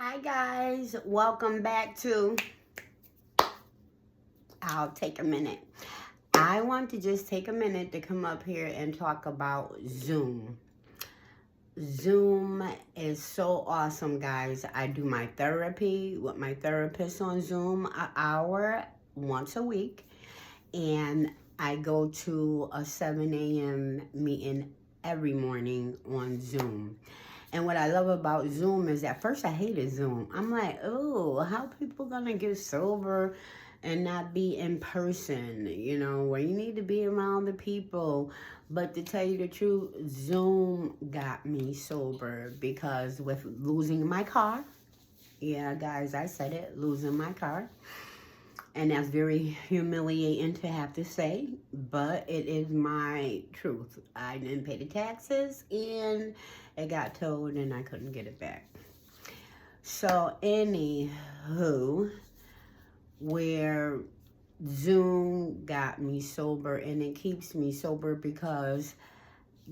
Hi guys, welcome back to I'll Take a Minute. I want to just take a minute to come up here and talk about Zoom. Zoom is so awesome, guys. I do my therapy with my therapist on Zoom an hour once a week, and I go to a 7 a.m. meeting every morning on Zoom. And what I love about Zoom is at first I hated Zoom. I'm like, oh, how people gonna get sober and not be in person, where you need to be around the people. But to tell you the truth, Zoom got me sober because with losing my car, yeah, guys, I said it, losing my car. And that's very humiliating to have to say, but it is my truth. I didn't pay the taxes and it got towed and I couldn't get it back. So anywho, where Zoom got me sober, and it keeps me sober because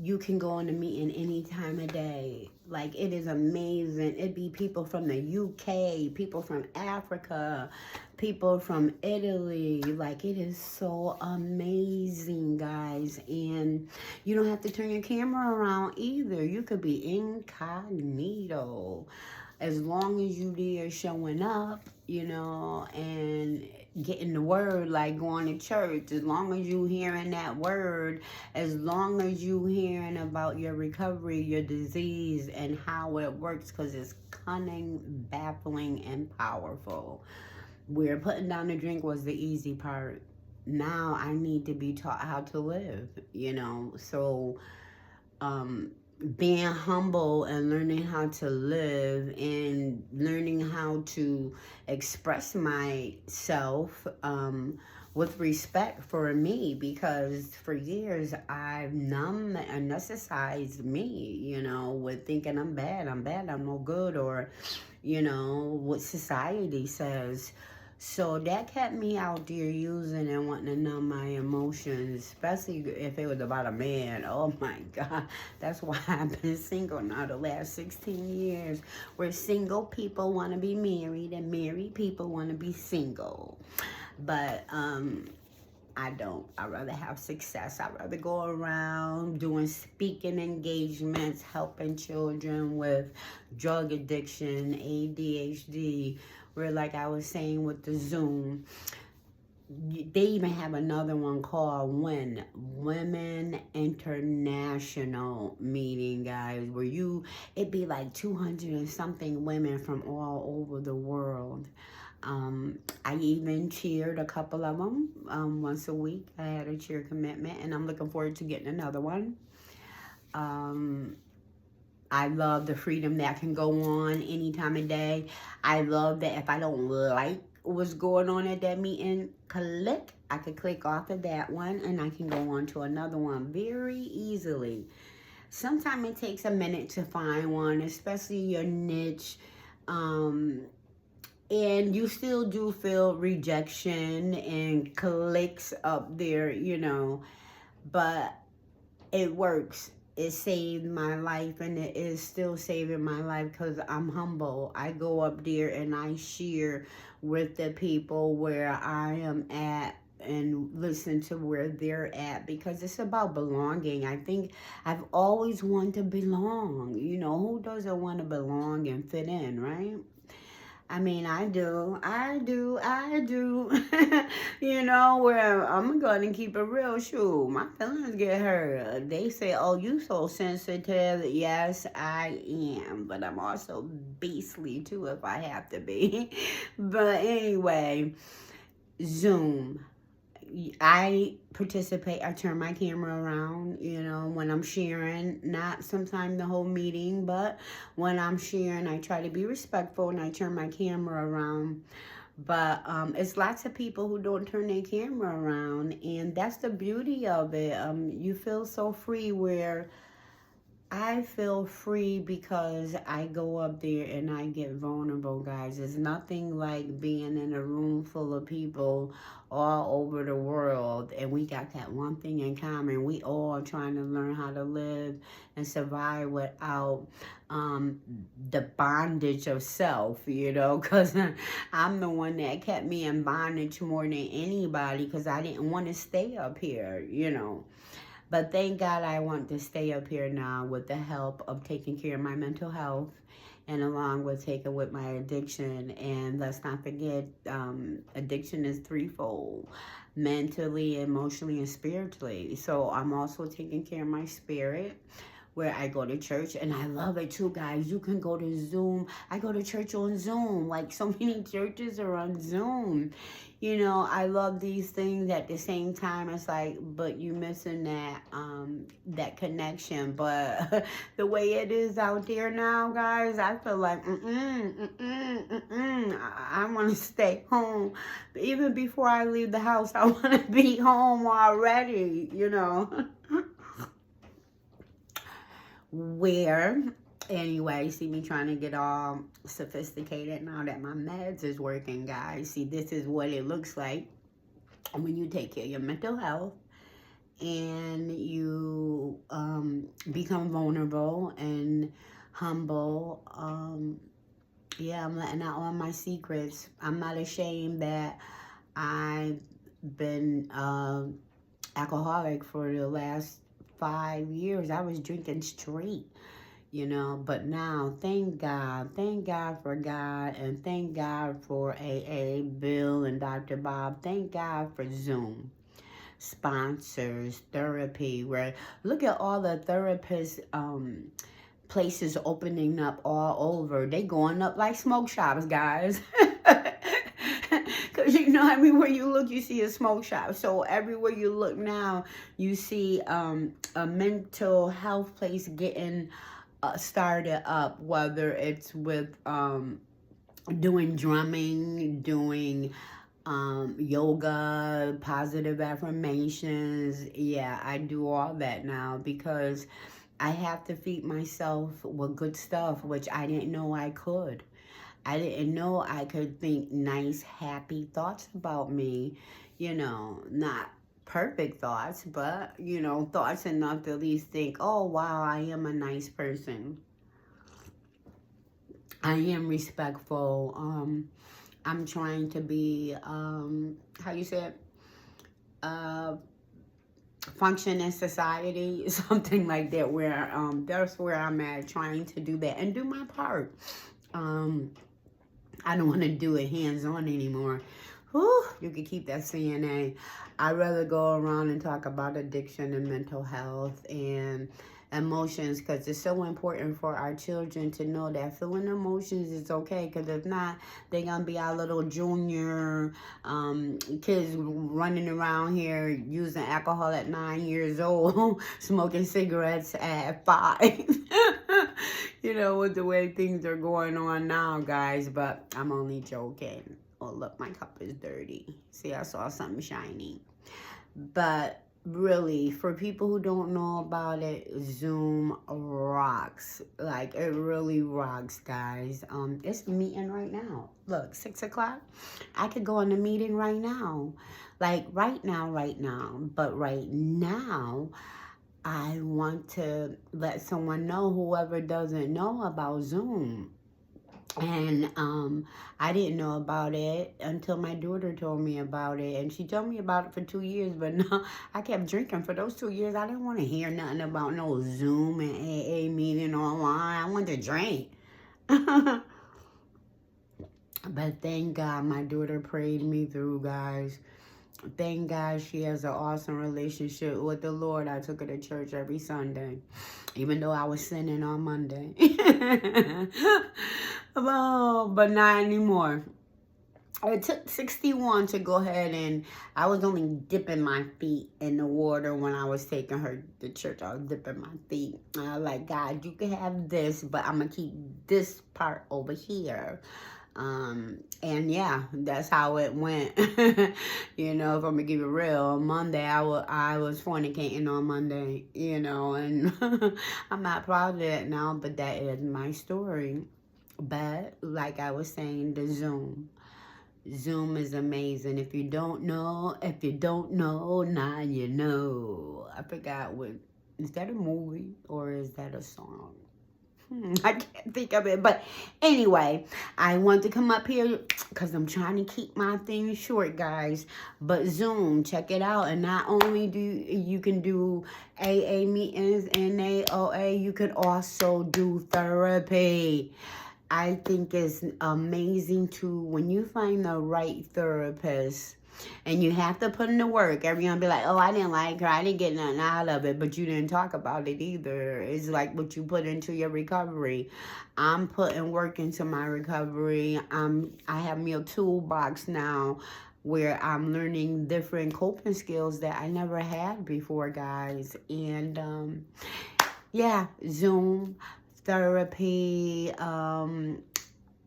you can go in a meeting any time of day. Like, it is amazing. It'd be people from the UK, people from Africa, people from Italy. Like, it is so amazing, guys. And you don't have to turn your camera around either. You could be incognito as long as you there showing up, and getting the word, like going to church. As long as you hearing that word, as long as you hearing about your recovery, your disease, and how it works, because it's cunning, baffling, and powerful. Where putting down the drink was the easy part. Now I need to be taught how to live, So, being humble and learning how to live and learning how to express myself with respect for me, because for years I've numbed and anesthetized me, with thinking I'm bad, I'm no good, or, what society says. So that kept me out there using and wanting to numb my emotions, especially if it was about a man. Oh my God. That's why I've been single now the last 16 years, where single people want to be married and married people want to be single. But I don't. I'd rather have success. I'd rather go around doing speaking engagements, helping children with drug addiction, ADHD, where, like I was saying with the Zoom, they even have another one called Women International Meeting, guys, where it'd be like 200 and something women from all over the world. I even cheered a couple of them once a week. I had a cheer commitment, and I'm looking forward to getting another one. I love the freedom that can go on any time of day. I love that if I don't like what's going on at that meeting, I could click off of that one and I can go on to another one very easily. Sometimes it takes a minute to find one, especially your niche. And you still do feel rejection and clicks up there, but it works. It saved my life, and it is still saving my life because I'm humble. I go up there and I share with the people where I am at and listen to where they're at, because it's about belonging. I think I've always wanted to belong. Who doesn't want to belong and fit in, right? I mean, I do. Where I'm going to keep it real. Shoot, my feelings get hurt. They say, oh, you so sensitive. Yes, I am. But I'm also beastly, too, if I have to be. But anyway, Zoom. I participate. I turn my camera around, when I'm sharing, not sometimes the whole meeting, but when I'm sharing, I try to be respectful and I turn my camera around. But it's lots of people who don't turn their camera around, and that's the beauty of it. You feel so free where I feel free because I go up there and I get vulnerable, guys. It's nothing like being in a room full of people all over the world, and we got that one thing in common. We all trying to learn how to live and survive without um, the bondage of self, because I'm the one that kept me in bondage more than anybody because I didn't want to stay up here. But thank God I want to stay up here now with the help of taking care of my mental health and along with taking with my addiction. And let's not forget, addiction is threefold: mentally, emotionally, and spiritually. So I'm also taking care of my spirit, where I go to church, and I love it too, guys. You can go to Zoom. I go to church on Zoom. Like, so many churches are on Zoom. I love these things. At the same time, it's like, but you missing that connection. But the way it is out there now, guys, I feel like I want to stay home. Even before I leave the house, I want to be home already. Where, anyway, see me trying to get all sophisticated now that my meds is working, guys. See, this is what it looks like when you take care of your mental health and you become vulnerable and humble. Yeah, I'm letting out all my secrets. I'm not ashamed that I've been alcoholic for the last 5 years. I was drinking straight, but now, thank God for God, and thank God for AA, Bill, and Dr. Bob. Thank God for Zoom, sponsors, therapy, where look at all the therapists, places opening up all over. They going up like smoke shops, guys. Because everywhere you look, you see a smoke shop. So everywhere you look now, you see a mental health place getting started up, whether it's with doing drumming, doing yoga, positive affirmations. Yeah, I do all that now because I have to feed myself with good stuff, which I didn't know I could. I didn't know I could think nice, happy thoughts about me, not perfect thoughts, but, thoughts enough to at least think, oh, wow, I am a nice person. I am respectful. I'm trying to be, how you say it? Function in society, something like that, where that's where I'm at, trying to do that and do my part. I don't want to do it hands-on anymore. Whew, you can keep that CNA. I'd rather go around and talk about addiction and mental health and emotions, because it's so important for our children to know that feeling emotions is okay, because if not, they're going to be our little junior kids running around here using alcohol at 9 years old, smoking cigarettes at 5. With the way things are going on now, guys. But I'm only joking. Oh, look, my cup is dirty. See, I saw something shiny. But really, for people who don't know about it, Zoom rocks. Like, it really rocks, guys. It's a meeting right now. Look, 6 o'clock. I could go on a meeting right now. Like, right now. But right now, I want to let someone know, whoever doesn't know about Zoom. And I didn't know about it until my daughter told me about it. And she told me about it for 2 years, but no, I kept drinking for those 2 years. I didn't want to hear nothing about no Zoom and AA meeting online. I wanted to drink. But thank God my daughter prayed me through, guys. Thank God she has an awesome relationship with the Lord. I took her to church every Sunday, even though I was sinning on Monday. Oh, but not anymore. It took 61 to go ahead, and I was only dipping my feet in the water when I was taking her to church. I was dipping my feet. And I was like, God, you can have this, but I'm going to keep this part over here. And yeah, that's how it went. You know, if I'm gonna give it real, on Monday I was fornicating on Monday, you know, and I'm not proud of that now, but that is my story. But like I was saying, the Zoom is amazing. If you don't know, now you know. I forgot what, is that a movie or is that a song? I can't think of it. But anyway, I want to come up here because I'm trying to keep my things short, guys. But Zoom, check it out. And not only do you can do AA meetings, NAOA, you could also do therapy. I think it's amazing to, when you find the right therapist, and you have to put in the work. Everyone be like, oh, I didn't like her. I didn't get nothing out of it. But you didn't talk about it either. It's like what you put into your recovery. I'm putting work into my recovery. I have me a toolbox now where I'm learning different coping skills that I never had before, guys. And yeah, Zoom, therapy,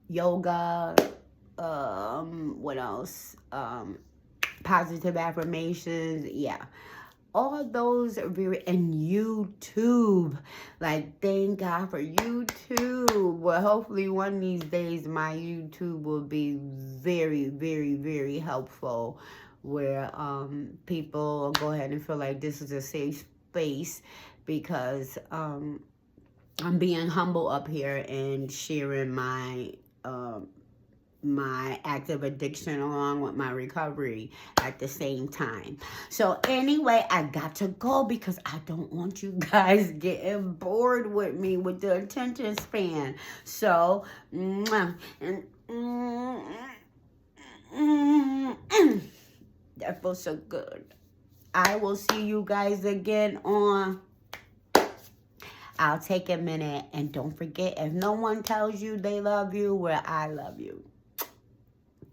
yoga, what else? Positive affirmations, yeah. All those are very, and YouTube. Like, thank God for YouTube. Well, hopefully one of these days my YouTube will be very, very, very helpful, where people go ahead and feel like this is a safe space, because I'm being humble up here and sharing my my active addiction along with my recovery at the same time. So anyway, I got to go because I don't want you guys getting bored with me with the attention span. So that feels so good. I will see you guys again on I'll Take a Minute. And don't forget, if no one tells you they love you, well, I love you.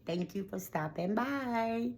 Thank you for stopping by.